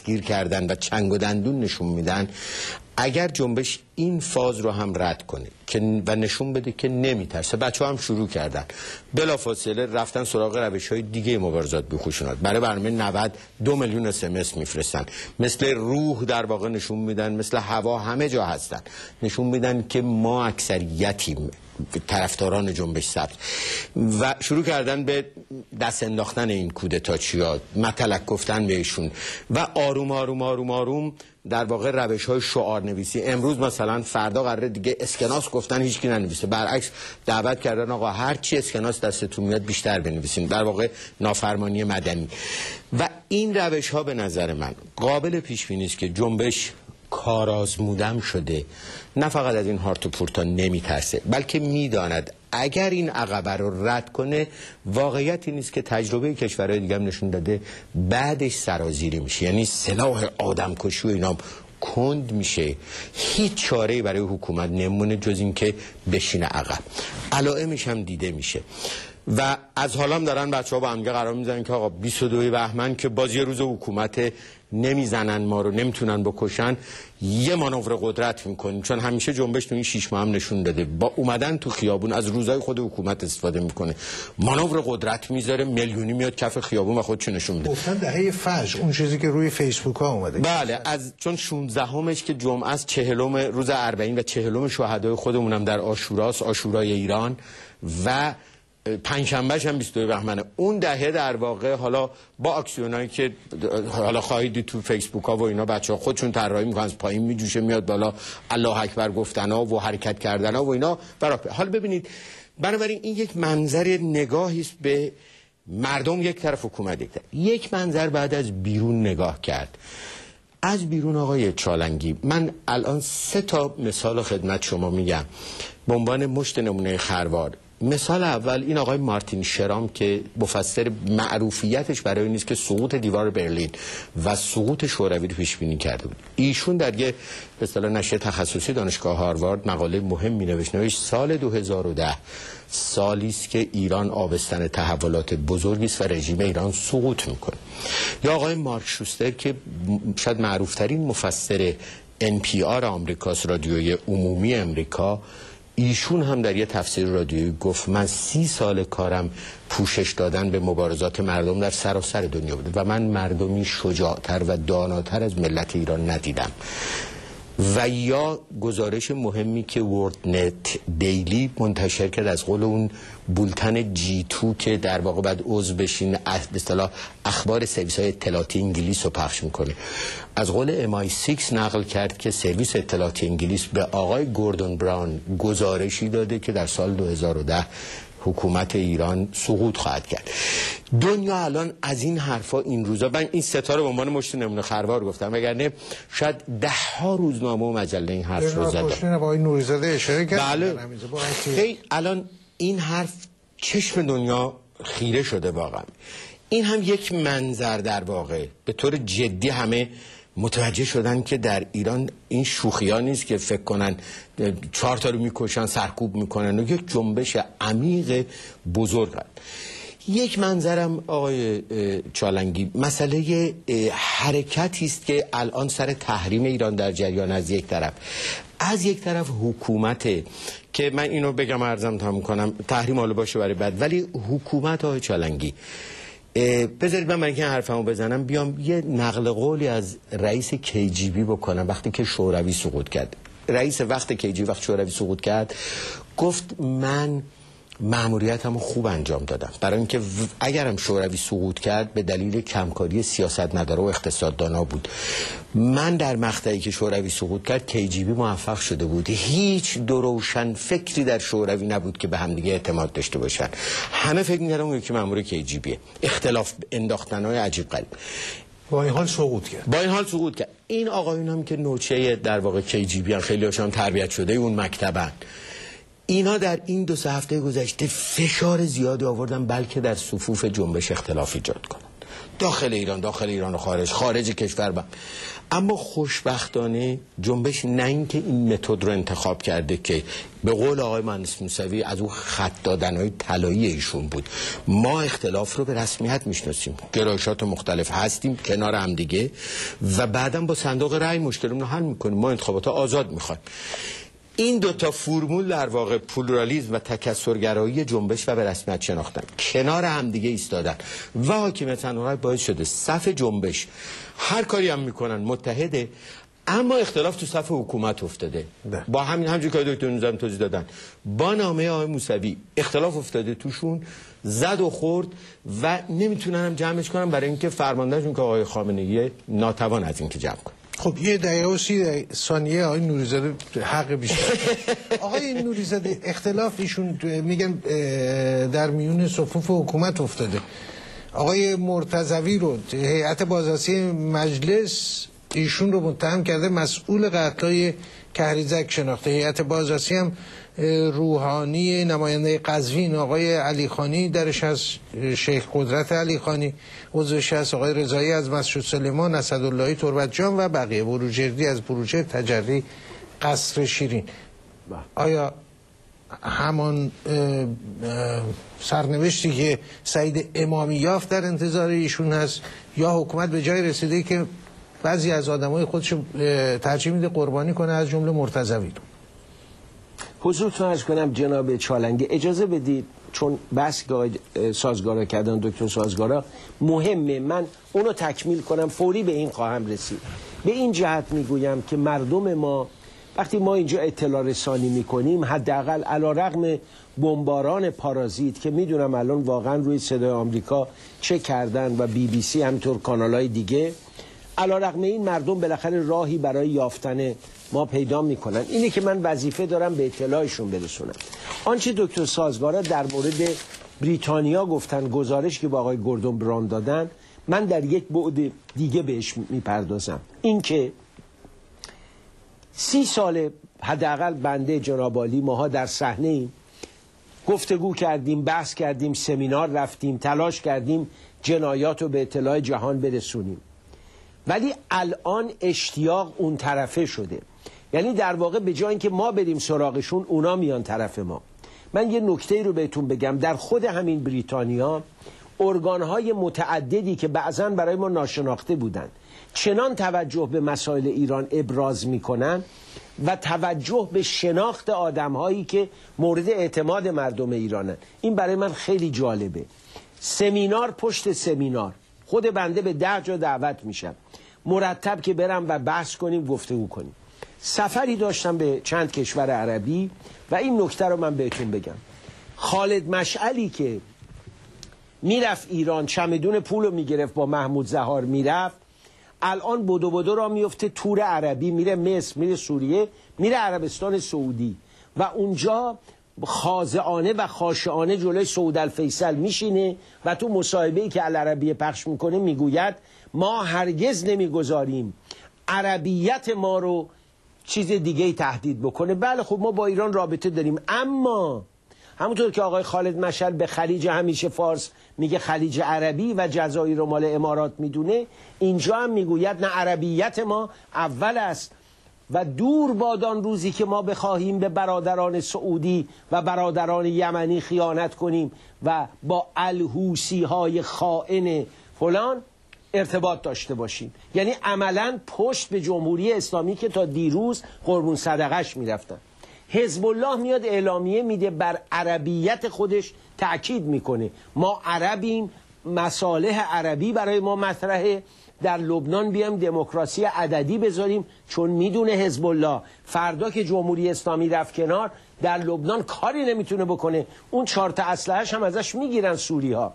گیر کردن و چنگ و دندون نشون میدن، اگر جنبش این فاز رو هم رد کنه و نشون بده که نمیترسه، بچه هم شروع کردن بلافاصله رفتن سراغ روش‌های دیگه مبارزات بی خشونت. برای برنامه 90 2 میلیون SMS میفرستن، مثل روح در واقع نشون میدن، مثل هوا همه جا هستن، نشون میدن که ما اکثریتیم طرفداران جنبش سبز، و شروع کردن به دست انداختن این کودتاچی‌ها، مطلق گفتن بهشون و آروم آروم آروم آروم در واقع روش‌های شعار نویسی. امروز مثلا فردا قراره دیگه اسکناس گفتن هیچ کی ننویسه، برعکس دعوت کردن آقا هر چی اسکناس دستتون میاد بیشتر بنویسین، در واقع نافرمانی مدنی. و این روش‌ها به نظر من قابل پیش بینی است که جنبش کارآزمودم شده، نه فقط از این هارت و پورتا نمیترسه، بلکه میداند اگر این عقبه رو رد کنه، واقعیت این است که تجربه کشورهای دیگه هم نشون داده بعدش سرازیری میشه، یعنی سلاح آدمکشی و اینا کند میشه، هیچ چاره‌ای برای حکومت نمونه جز این که بشینه عقب. علائمش هم دیده میشه و از حالا هم دارن بچه‌ها با هم قرار میزنن که آقا 22 بهمن که باز یه روز حکومت نمیزنن ما رو، نمیتونن بکشن، یه مانور قدرت میکنیم، چون همیشه جنبش تو این 6 ماه هم نشون داده با اومدن تو خیابون از روزای خود حکومت استفاده میکنه، مانور قدرت میذاره، میلیونی میاد کف خیابون و خودش نشون میده. گفتن دهه فجر اون چیزی که روی فیسبوک ها اومده. بله، از چون 16مش که جمعه است، 40م روز اربعین و 40م شهدای خودمونم در عاشوراست، عاشورای ایران، و پنجشنبهش هم 22 بهمنه. اون دهه در واقع حالا با اکسیونایی که حالا خواهید تو فیسبوک ها و اینا بچه‌ها خودشون طراحی میکنن، از پایین میجوشه میاد بالا، الله اکبر گفتنا و حرکت کردنا و اینا. حالا ببینید، بنابراین این یک منظر نگاهی است به مردم یک طرف، حکومت یک طرف. یک منظر بعد از بیرون نگاه کرد. از بیرون آقای چالنگی، من الان 3 تا مثال خدمت شما میگم به عنوان مشت نمونه خروار. مثال اول این آقای مارتین شرام که مفسر معروفیتش برای این است که سقوط دیوار برلین و سقوط شوروی رو پیش بینی کرده بود. ایشون در یه به اصطلاح نشریه تخصصی دانشگاه هاروارد مقاله مهم نوشت سال 2010 سالی است که ایران آبستن تحولات بزرگی است و رژیم ایران سقوط میکنه. یا آقای مارک شوستر که شاید معروفترین مفسر NPR آمریکاست، رادیوی عمومی امریکا، ایشون هم در یه تفسیر رادیویی گفت من 30 سال کارم پوشش دادن به مبارزات مردم در سراسر دنیا بوده و من مردمی شجاعتر و داناتر از ملت ایران ندیدم. و یا گزارش مهمی که ورد نت دیلی منتشر کرد از قول اون بولتن G2 که در واقع بعد عضو بشین، به اصطلاح اخبار سرویس های اطلاعاتی انگلیس رو پخش میکنه، از قول MI6 نقل کرد که سرویس اطلاعاتی انگلیس به آقای گوردون براون گزارشی داده که در سال 2010 حکومت ایران سقوط خواهد کرد. دنیا الان از این حرفا این روزا، من این 3 تا رو به عنوان مشت نمونه خروار گفتم، وگرنه شاید 10 ها روزنامه و مجله این حرف رو زدن. با این نوریزاده اشاره کرد. بله، خیلی الان این حرف چشم دنیا خیره شده واقعا. این هم یک منظر در واقع به طور جدی همه متوجه شدن که در ایران این شوخی‌ها نیست که فکر کنن 4 تا رو میکشن سرکوب میکنن و یک جنبش عمیق بزرگ هست. یک منظرم آقای چالنگی مسئله حرکتی است که الان سر تحریم ایران در جریان، از یک طرف حکومت که من اینو بگم عرضم تمام کنم، تحریم حالا باشه برای بعد، ولی حکومت آقای چالنگی بذارید من که حرفمو بزنم بیام یه نقل قولی از رئیس KGB بکنم. وقتی که شوروی سقوط کرد، رئیس وقت KGB وقت شوروی سقوط کرد گفت من مأموریتمو خوب انجام دادم، برای اینکه اگرم شوروی سقوط کرد به دلیل کمکاری سیاستمدارا و اقتصاددانا بود. من در مقطعی که شوروی سقوط کرد KGB موفق شده بود، هیچ دروشن فکری در شوروی نبود که به هم دیگه اعتماد داشته باشن، همه فکر می‌کردن اون یکی مأمور KGB، اختلاف انداختن‌های عجیب غریب. با این حال سقوط کرد. این آقایون هم که نوچه در واقع KGB ان، خیلی هاشون تربیت شده اون مکتبن، اینا در این 2-3 هفته گذشته فشار زیادی آوردن بلکه در صفوف جنبش اختلاف ایجاد کنن. داخل ایران و خارج کشور. اما خوشبختانه جنبش نه اینکه این متد رو انتخاب کرده که به قول آقای مهندس موسوی از اون خط دادن‌های طلایی ایشون بود، ما اختلاف رو به رسمیت میشناسیم، گرایشات مختلف هستیم کنار هم دیگه و بعداً با صندوق رأی مشکلمون رو حل میکنیم. ما انتخابات آزاد میخوایم. این دوتا فرمول در واقع پلورالیسم و تکثرگرایی جنبش و به رسمیت شناختن کنار هم دیگه ایستادن و حاکمیت رأی باعث شده صف جنبش هر کاری هم میکنن متحده، اما اختلاف تو صف حکومت افتاده. با همینجوری که دکتر نوزم توضیح دادن، با نامه آقای موسوی اختلاف افتاده توشون، زد و خورد و نمیتونن هم جمعش کنن برای اینکه فرماندهشون که آقای خامنه‌ای ناتوان از اینکه جمع کنه. خب یه دقیقه و 30 ثانیه آقای نوری‌زاده حق بیشتر. آقای نوری‌زاده اختلاف ایشون میگن در میون صفوف حکومت افتاده. آقای مرتضوی رو هیئت بازرسی مجلس ایشون رو متهم کرده مسئول قتل‌های کهریزک شناخته. هیئت بازرسی هم روحانی نماینده قزوین آقای علیخانی درش هست، شیخ قدرت علیخانی عضوش هست، آقای رضایی از مسجد سلیمان، اسداللهی تربتجان و بقیه، بروجردی از بروجرد، تجری قصر شیرین. آیا همان سرنوشتی که سعید امامی یافت در انتظار ایشون هست یا حکومت به جای رسیده که بعضی از آدمای خودش ترجیح میده قربانی کنه از جمله مرتضوی رو؟ حضورتون عرض کنم جناب چالنگی اجازه بدید، چون بحث سازگارا کردن دکتر سازگارا مهمه، من اونو تکمیل کنم، فوری به این خواهم رسید. به این جهت میگویم که مردم ما وقتی ما اینجا اطلاع رسانی میکنیم، حداقل علیرغم بمباران پارازیت که میدونم الان واقعا روی صدای آمریکا چه کردن و BBC همینطور کانالهای دیگه، علیرغم این مردم بالاخره راهی برای یافتن ما پیدا میکنن. اینه که من وظیفه دارم به اطلاعشون برسونم. آنچه دکتر سازگارا در مورد بریتانیا گفتن، گزارش که با آقای گوردون براون دادن، من در یک بعد دیگه بهش میپردازم. این که 30 سال حداقل بنده جناب عالی ماها در صحنه ایم، گفتگو کردیم، بحث کردیم، سمینار رفتیم، تلاش کردیم جنایات رو به اطلاع جهان برسونیم، ولی الان اشتیاق اون طرفه شده. یعنی در واقع به جای اینکه ما بریم سراغشون، اونا میان طرف ما. من یه نکته رو بهتون بگم، در خود همین بریتانیا ارگانهای متعددی که بعضاً برای ما ناشناخته بودن چنان توجه به مسائل ایران ابراز میکنن و توجه به شناخت آدمهایی که مورد اعتماد مردم ایرانن. این برای من خیلی جالبه. سمینار پشت سمینار، خود بنده به 10 جا دعوت میشم، مرتب که برم و بحث کنیم، گفتگو کنیم. سفری داشتم به چند کشور عربی و این نکته رو من بهتون بگم. خالد مشعلی که میرفت ایران، چمدون پول رو میگرفت، با محمود زهار میرفت، الان بدو را میفته تور عربی، میره مصر، میره سوریه، میره عربستان سعودی و اونجا خاضعانه و خاشعانه جلوی سعود الفیصل میشینه و تو مصاحبه‌ای که العربیه پخش میکنه میگوید ما هرگز نمیگذاریم عربیت ما رو چیز دیگه تهدید بکنه. بله خب ما با ایران رابطه داریم، اما همونطور که آقای خالد مشعل به خلیج همیشه فارس میگه خلیج عربی و جزایر رو مال امارات میدونه، اینجا هم میگوید نه، عربیت ما اول است و دور بادان روزی که ما بخواهیم به برادران سعودی و برادران یمنی خیانت کنیم و با الحوسی های خائن فلان ارتباط داشته باشیم. یعنی عملا پشت به جمهوری اسلامی که تا دیروز قربون صدقش میرفتن. حزب الله میاد اعلامیه میده، بر عربیت خودش تأکید میکنه، ما عربیم، مصالح عربی برای ما مطرحه، در لبنان بیایم دموکراسی عددی بذاریم، چون میدونه حزب الله فردا که جمهوری اسلامی رفت کنار در لبنان کاری نمیتونه بکنه، اون 4 تا اسلحه‌اش هم ازش میگیرن سوری ها.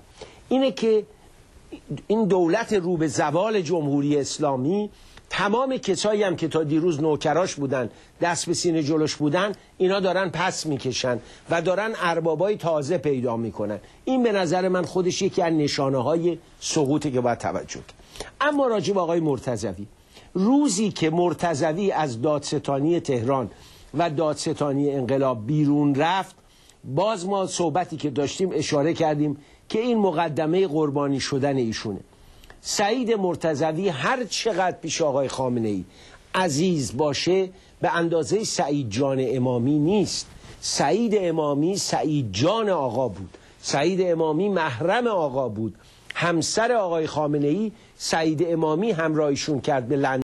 اینه که این دولت رو به زوال جمهوری اسلامی، تمام کسایی هم که تا دیروز نوکراش بودن، دست به سینه جلوش بودن، اینا دارن پس میکشن و دارن اربابای تازه پیدا میکنن. این به نظر من خودش یکی از نشانه های سقوطه که باید توجه کرد. اما راجع به آقای مرتضوی، روزی که مرتضوی از دادستانی تهران و دادستانی انقلاب بیرون رفت، باز ما صحبتی که داشتیم اشاره کردیم که این مقدمه قربانی شدن ایشونه. سعید مرتضوی هر چقدر پیش آقای خامنه ای عزیز باشه به اندازه سعید جان امامی نیست. سعید امامی سعید جان آقا بود، سعید امامی محرم آقا بود. همسر آقای خامنه ای سعید امامی همراهیشون کرد به لندن.